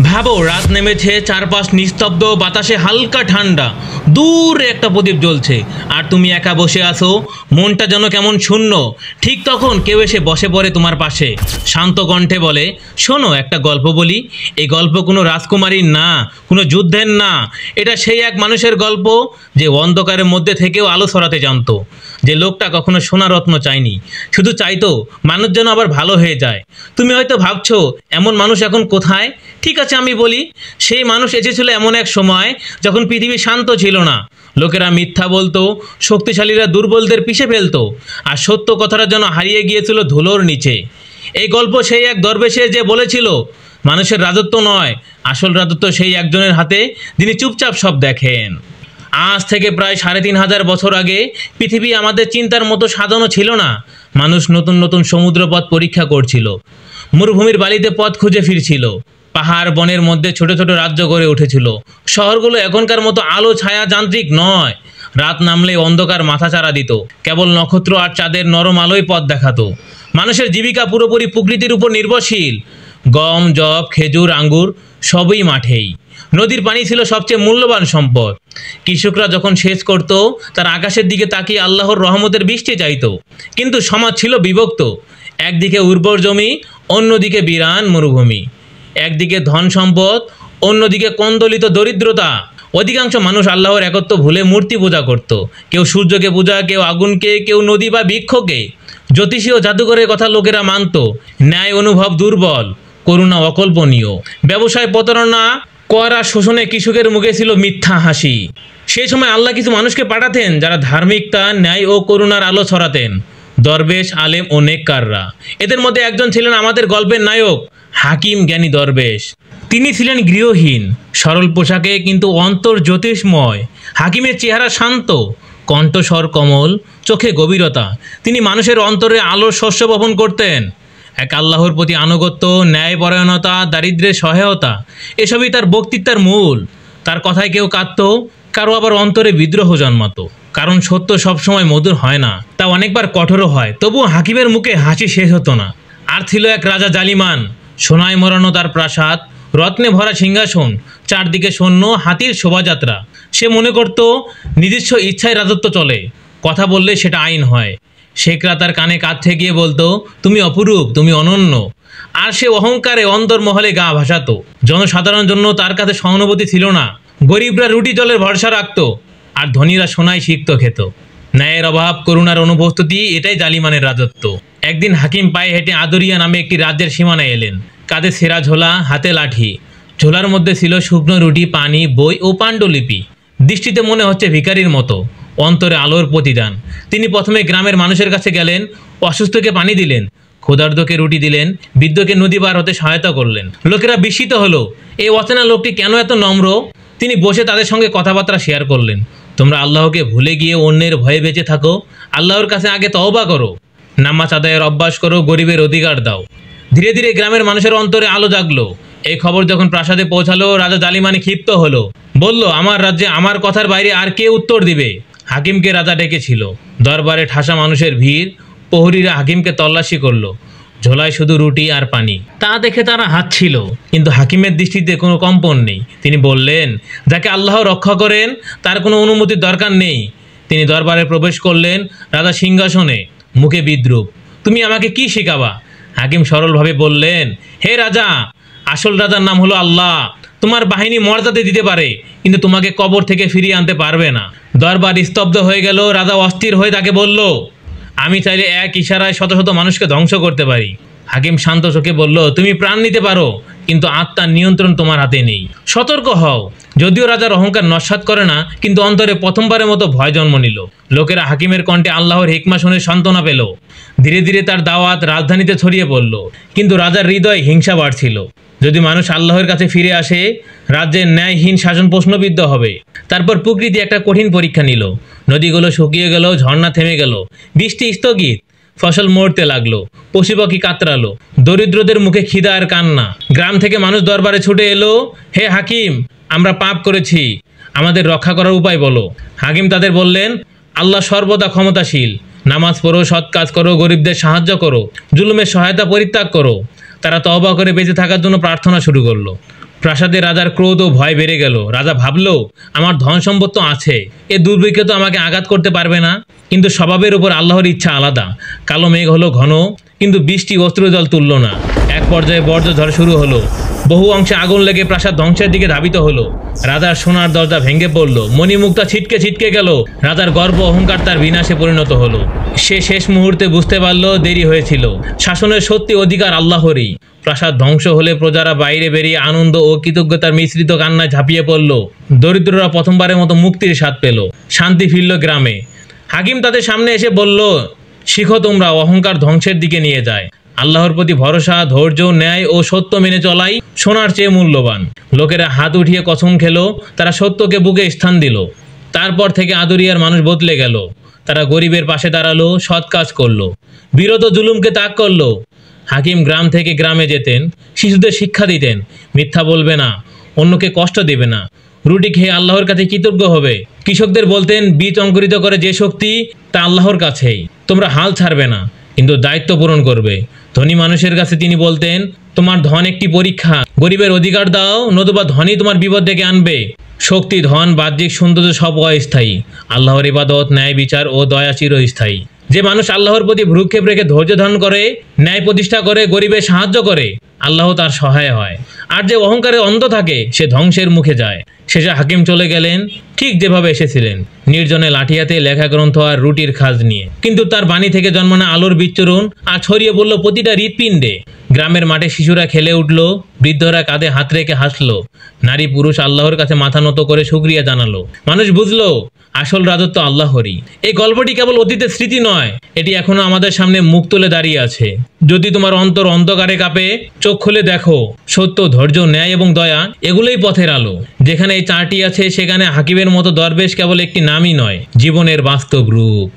ভাবো রাত নেমেছে, চারপাশ নিস্তব্ধ, বাতাসে হালকা ঠান্ডা, দূরে একটা প্রদীপ জ্বলছে আর তুমি একা বসে আছো, মনটা যেন কেমন শূন্য। ঠিক তখন কেউ এসে বসে পড়ে তোমার পাশে, শান্ত কণ্ঠে বলে, শোনো একটা গল্প বলি। এই গল্প কোনো রাজকুমারীর না, কোনো যুদ্ধের না, এটা সেই এক মানুষের গল্প যে অন্ধকারের মধ্যে থেকেও আলো ছড়াতে জানতো। যে লোকটা কখনো সোনা রত্ন চায়নি, শুধু চাইতো মানুষ যেন আবার ভালো হয়ে যায়। তুমি হয়তো ভাবছো এমন মানুষ এখন কোথায়? ঠিক আছে, আমি বলি। সেই মানুষ এসেছিল এমন এক সময় যখন পৃথিবী শান্ত ছিল না, লোকেরা মিথ্যা বলতো, শক্তিশালীরা দুর্বলদের পিষে ফেলতো, আর সত্য কথাটা যেন হারিয়ে গিয়েছিল ধুলোর নিচে। এই গল্প সেই এক দরবেশের যে বলেছিল, মানুষের রাজত্ব নয়, আসল রাজত্ব সেই একজনের হাতে যিনি চুপচাপ সব দেখেন। আজ থেকে প্রায় ৩৫০০ বছর আগে পৃথিবী আমাদের চিন্তার মতো সাজানো ছিল না। মানুষ নতুন নতুন সমুদ্রপথ পরীক্ষা করছিল, মরুভূমির বালিতে পথ খুঁজে ফিরছিল, পাহাড় বনের মধ্যে ছোট ছোট রাজ্য গড়ে উঠেছিল। শহরগুলো এখনকার মতো আলো ছায়া যান্ত্রিক নয়, রাত নামলে অন্ধকার মাথাচাড়া দিত, কেবল নক্ষত্র আর চাঁদের নরম আলোয় পথ দেখাতো। মানুষের জীবিকা পুরোপুরি প্রকৃতির উপর নির্ভরশীল। গম, যব, খেজুর, আঙ্গুর সবই মাঠেই। নদীর পানি ছিল সবচেয়ে মূল্যবান সম্পদ। কৃষকরা যখন সেচ করত, তার আকাশের দিকে তাকিয়ে আল্লাহর রহমতের বৃষ্টি চাইত। কিন্তু সমাজ ছিল বিভক্ত, একদিকে উর্বর জমি, অন্যদিকে বিরান মরুভূমি। একদিকে ধন সম্পদ, অন্যদিকে কন্দলিত দরিদ্রতা। অধিকাংশ মানুষ আল্লাহর একত্ব ভুলে মূর্তি পূজা করত। কেউ সূর্যকে পূজা, কেউ আগুনকে, কেউ নদী বা বৃক্ষকে। জ্যোতিষী ও জাদুঘরের কথা লোকেরা মানত। ন্যায় অনুভব দুর্বল, করুণা অকল্পনীয়। ব্যবসায় প্রতারণা, কর আর শোষণে কৃষকের মুখে ছিল মিথ্যা হাসি। সেই সময় আল্লাহ কিছু মানুষকে পাঠাতেন যারা ধার্মিকতা, ন্যায় ও করুণার আলো ছড়াতেন। দরবেশ, আলেম ও নেককাররা। এদের মধ্যে একজন ছিলেন আমাদের গল্পের নায়ক, হাকিম জ্ঞানী দরবেশ। তিনি ছিলেন গৃহহীন, সরল পোশাকে, কিন্তু অন্তর জ্যোতিষময়। হাকিমের চেহারা শান্ত, কণ্ঠস্বর কোমল, চোখে গভীরতা। তিনি মানুষের অন্তরে আলোর শস্য বপন করতেন। এক আল্লাহর প্রতি আনুগত্য, ন্যায়পরায়ণতা, দারিদ্র্যের সহায়তা, এসবই তার বক্তৃতার মূল। তার কথায় কেউ কাঁদত, কারো আবার অন্তরে বিদ্রোহ জন্মাতো। কারণ সত্য সবসময় মধুর হয় না, তা অনেকবার কঠোরও হয়। তবুও হাকিমের মুখে হাসি শেষ হতো না। আর ছিল এক রাজা জালিমান, সোনায় মোড়ানো তার প্রাসাদ, রত্নে ভরা সিংহাসন, চারদিকে সৈন্য, হাতির শোভাযাত্রা। সে মনে করত নিজস্ব ইচ্ছায় রাজত্ব চলে, কথা বললে সেটা আইন হয়। শেখরা তার কানে কাঁধ ঠেকিয়ে বলতো, তুমি অপরূপ, তুমি অনন্য। আর সে অহংকারে অন্তর্মহলে গা ভাসাতো। জনসাধারণের জন্য তার কাছে সহানুভূতি ছিল না। গরিবরা রুটি জলের ভরসা রাখত, আর ধনীরা সোনায় সিক্ত খেত। ন্যায়ের অভাব, করুণার অনুপস্থিতি, এটাই জালিমানের রাজত্ব। একদিন হাকিম পায়ে হেঁটে আদরিয়া নামে একটি রাজ্যের সীমানায় এলেন। কাঁধে ছেঁড়া ঝোলা, হাতে লাঠি। ঝোলার মধ্যে ছিল শুকনো রুটি, পানি, বই ও পাণ্ডুলিপি। দৃষ্টিতে মনে হচ্ছে ভিখারির মতো, অন্তরে আলোর প্রতিদান। তিনি প্রথমে গ্রামের মানুষের কাছে গেলেন, অসুস্থকে পানি দিলেন, ক্ষুধার্তকে রুটি দিলেন, বৃদ্ধকে নদী পার হতে সহায়তা করলেন। লোকেরা বিস্মিত হলো, এই অচেনা লোকটি কেন এত নম্র? তিনি বসে তাদের সঙ্গে কথাবার্তা শেয়ার করলেন। তোমরা আল্লাহকে ভুলে গিয়ে অন্যের ভয়ে বেঁচে থাকো, আল্লাহর কাছে আগে তওবা করো, নামাজ আদায়ের অভ্যাস করো, গরিবের অধিকার দাও। ধীরে ধীরে গ্রামের মানুষের অন্তরে আলো জাগলো। এই খবর যখন প্রাসাদে পৌঁছালো, রাজা জালিমানি ক্ষিপ্ত হলো, বলল, আমার রাজ্যে আমার কথার বাইরে আর কে উত্তর দিবে? হাকিমকে রাজা ডেকেছিল। দরবারে ঠাসা মানুষের ভিড়, প্রহরীরা হাকিমকে তল্লাশি করলো। ঝোলায় শুধু রুটি আর পানি। তা দেখে তারা হাসছিল, কিন্তু হাকিমের দৃষ্টিতে কোনো কম্পন নেই। তিনি বললেন, যাকে আল্লাহ রক্ষা করেন তার কোনো অনুমতির দরকার নেই। তিনি দরবারে প্রবেশ করলেন, রাজা সিংহাসনে, মুখে বিদ্রুপ। তুমি আমাকে কি শেখাবা? হাকিম সরলভাবে বললেন, হে রাজা, আসল রাজার নাম হলো আল্লাহ। তোমার বাহিনী মর্যাদা দিতে পারে, কিন্তু তোমাকে কবর থেকে ফিরিয়ে আনতে পারবে না। দরবার স্তব্ধ হয়ে গেল। রাজা অস্থির হয়ে তাকে বলল, আমি চাইলে এক ইশারায় শত শত মানুষকে ধ্বংস করতে পারি। হাকিম শান্ত চোখে বলল, তুমি প্রাণ নিতে পারো, কিন্তু আত্মার নিয়ন্ত্রণ তোমার হাতে নেই। সতর্ক হও। যদিও রাজার অহংকার নস্যাৎ করে না, কিন্তু অন্তরে প্রথমবারের মতো ভয় জন্ম নিল। লোকেরা হাকিমের কণ্ঠে আল্লাহর হিকমা শুনে সান্ত্বনা পেল। ধীরে ধীরে তার দাওয়াত রাজধানীতে ছড়িয়ে পড়ল। কিন্তু রাজার হৃদয়ে হিংসা বাড়ছিল। যদি মানুষ আল্লাহর কাছে ফিরে আসে, রাজ্যের ন্যায়হীন শাসন প্রশ্নবিদ্ধ হবে। তারপর প্রকৃতি একটা কঠিন পরীক্ষা নিল। নদীগুলো শুকিয়ে গেল, ঝর্ণা থেমে গেল, বৃষ্টি স্থগিত, ফসল মরতে লাগলো, পশু পাখি কাতরালো, দরিদ্রদের মুখে খিদা আর কান্না। গ্রাম থেকে মানুষ দরবারে ছুটে এলো, হে হাকিম, আমরা পাপ করেছি, আমাদের রক্ষা করার উপায় বলো। হাকিম তাদের বললেন, আল্লাহ সর্বদা ক্ষমতাশীল। নামাজ পড়ো, সৎ কাজ করো, গরিবদের সাহায্য করো, জুলুমের সহায়তা পরিত্যাগ করো। তারা তওবা করে বেঁচে থাকার জন্য প্রার্থনা শুরু করলো। প্রাসাদে রাজার ক্রোধ ও ভয় বেড়ে গেল। রাজা ভাবল, আমার ধন সম্পদ তো আছে, এ দুর্ভিক্ষ তো আমাকে আঘাত করতে পারবে না। কিন্তু স্বভাবের উপর আল্লাহর ইচ্ছা আলাদা। কালো মেঘ হলো ঘন, কিন্তু বৃষ্টি অশ্রুজল তুলল না। এক পর্যায়ে বজ্রঝড় শুরু হলো। বহু অংশে আগুন লেগে প্রাসাদ ধ্বংসের দিকে ধাবিত হলো। রাজার সোনার দরজা ভেঙে পড়ল, মণিমুক্তা ছিটকে ছিটকে গেল। রাজার গর্ব অহংকার তার বিনাশে পরিণত হলো। সে শেষ মুহূর্তে বুঝতে পারল দেরি হয়েছিল। শাসনের সত্যি অধিকার আল্লাহরই। প্রাসাদ ধ্বংস হলে প্রজারা বাইরে বেরিয়ে আনন্দ ও কৃতজ্ঞতার মিশ্রিত কান্নায় ঝাঁপিয়ে পড়ল। দরিদ্ররা প্রথমবারের মতো মুক্তির স্বাদ পেল। শান্তি ফিরল গ্রামে। হাকিম তাদের সামনে এসে বলল, শিখো, তোমরা অহংকার ধ্বংসের দিকে নিয়ে যায়। আল্লাহর প্রতি ভরসা, ধৈর্য, ন্যায় ও সত্য মেনে চলাই সোনার চেয়ে মূল্যবান। লোকেরা হাত উঠিয়ে কসম খেলো, তারা সত্যকে বুকে স্থান দিল। তারপর থেকে আদুরিয়ার মানুষ বদলে গেল। তারা গরিবের পাশে দাঁড়ালো, সৎ কাজ করলো, বিরত জুলুমকে ত্যাগ করলো। হাকিম গ্রাম থেকে গ্রামে যেতেন, শিশুদের শিক্ষা দিতেন, মিথ্যা বলবে না, অন্যকে কষ্ট দেবে না, রুটি খেয়ে আল্লাহর কাছে কৃতজ্ঞ হবে। কৃষকদের বলতেন, বীজ অঙ্কুরিত করে যে শক্তি, তা আল্লাহর কাছেই। তোমরা হাল ছাড়বে না, কিন্তু দায়িত্ব পূরণ করবে। ধনী মানুষের কাছে তিনি বলতেন, তোমার ধন একটি পরীক্ষা, গরিবের অধিকার দাও, নতুবা ধনই তোমার বিপদ ডেকে আনবে। শক্তি, ধন, বাহ্যিক সৌন্দর্য সব অস্থায়ী। আল্লাহর ইবাদত, ন্যায় বিচার ও দয়া চিরস্থায়ী। যে মানুষ আল্লাহর প্রতি ভ্রুক্ষেপ রেখে ধৈর্য ধারণ করে, ন্যায় প্রতিষ্ঠা করে, গরিবের সাহায্য করে, আল্লাহ তার সহায় হয়। আর যে অহংকারে অন্ধ থাকে, সে ধ্বংসের মুখে যায়। শেষে হাকিম চলে গেলেন, ঠিক যেভাবে এসেছিলেন, নির্জনে লাঠি হাতে, লেখা গ্রন্থ আর রুটির খাজ নিয়ে। কিন্তু তার বাণী থেকে জন্মানো আলোর বিচ্ছুরণ আর ছড়িয়ে পড়ল প্রতিটা হৃৎপিণ্ডে। গ্রামের মাঠে শিশুরা খেলে উঠল, বৃদ্ধরা কাঁধে হাত রেখে হাসলো, নারী পুরুষ আল্লাহর কাছে মাথা নত করে শুকরিয়া জানালো। মানুষ বুঝলো, আসল রাজত্ব আল্লাহরই। এই গল্পটি কেবল অতীতের স্মৃতি নয়, এটি এখনো আমাদের সামনে মুখ তুলে দাঁড়িয়ে আছে। যদি তোমার অন্তর অন্ধকারে কাঁপে, চোখ খুলে দেখো, সত্য, ধৈর্য, ন্যায় এবং দয়া এগুলোই পথের আলো। যেখানে এই চারটি আছে, সেখানে হাকিমের মতো দরবেশ কেবল একটি নামই নয়, জীবনের বাস্তব রূপ।